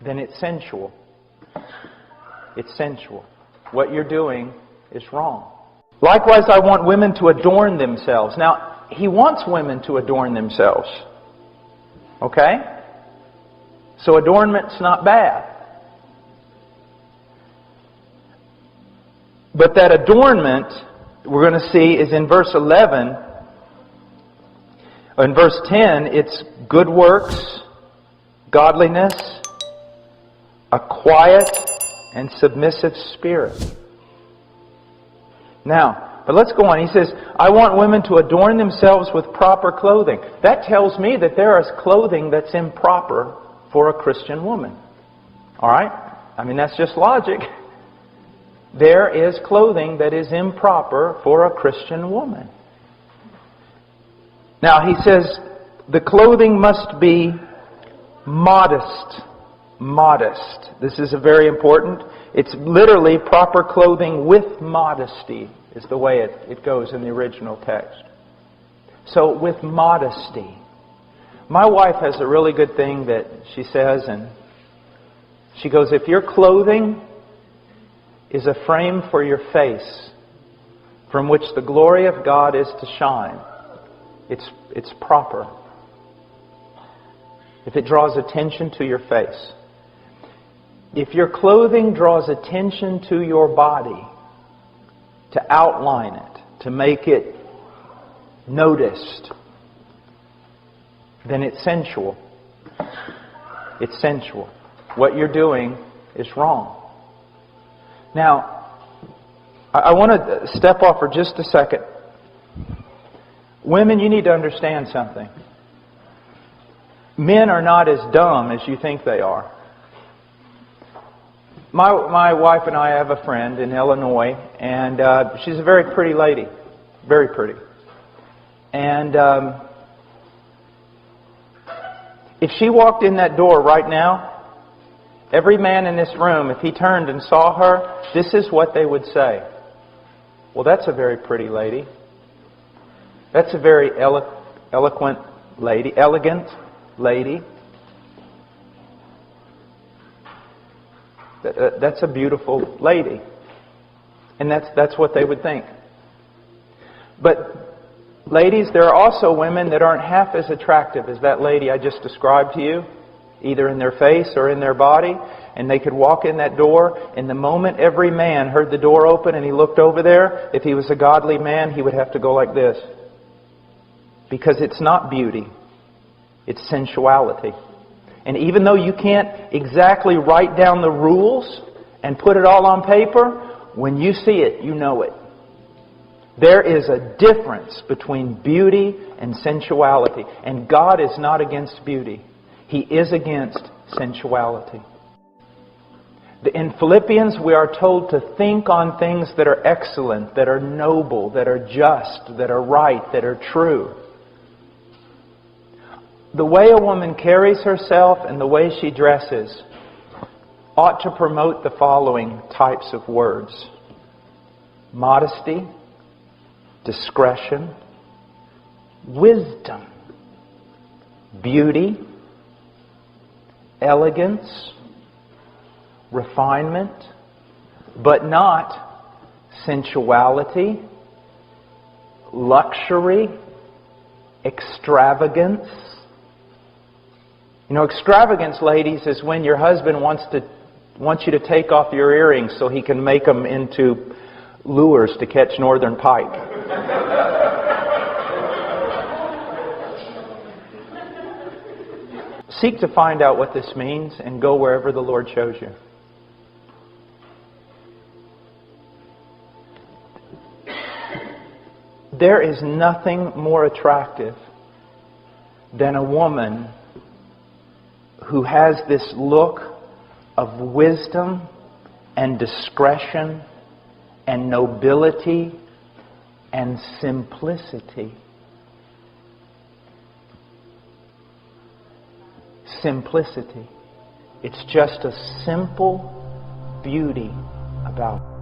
then it's sensual. It's sensual. What you're doing is wrong. Likewise, I want women to adorn themselves. Now, He wants women to adorn themselves. Okay? So adornment's not bad. But that adornment, we're going to see, is in verse 11. In verse 10, it's good works, godliness, a quiet and submissive spirit. Now, but let's go on. He says, I want women to adorn themselves with proper clothing. That tells me that there is clothing that's improper for a Christian woman. Alright? I mean, that's just logic. There is clothing that is improper for a Christian woman. Now, he says, the clothing must be modest. Modest. This is a very important. It's literally proper clothing with modesty is the way it goes in the original text. So, with modesty. My wife has a really good thing that she says, and she goes, if your clothing is a frame for your face from which the glory of God is to shine, it's proper. If it draws attention to your face. If your clothing draws attention to your body, to outline it, to make it noticed, then it's sensual. It's sensual. What you're doing is wrong. Now, I want to step off for just a second. Women, you need to understand something. Men are not as dumb as you think they are. My wife and I have a friend in Illinois, and she's a very pretty lady. Very pretty. And if she walked in that door right now, every man in this room, if he turned and saw her, this is what they would say. Well, that's a very pretty lady. That's a very elegant lady. That's a beautiful lady. And that's what they would think. But ladies, there are also women that aren't half as attractive as that lady I just described to you, either in their face or in their body, and they could walk in that door, and the moment every man heard the door open and he looked over there, if he was a godly man, he would have to go like this. Because it's not beauty, it's sensuality. And even though you can't exactly write down the rules and put it all on paper, when you see it, you know it. There is a difference between beauty and sensuality. And God is not against beauty. He is against sensuality. In Philippians, we are told to think on things that are excellent, that are noble, that are just, that are right, that are true. The way a woman carries herself and the way she dresses ought to promote the following types of words: modesty, discretion, wisdom, beauty, elegance, refinement, but not sensuality, luxury, extravagance. You know, extravagance, ladies, is when your husband wants you to take off your earrings so he can make them into lures to catch northern pike. Seek to find out what this means and go wherever the Lord shows you. There is nothing more attractive than a woman who has this look of wisdom and discretion and nobility and simplicity. Simplicity. It's just a simple beauty about it.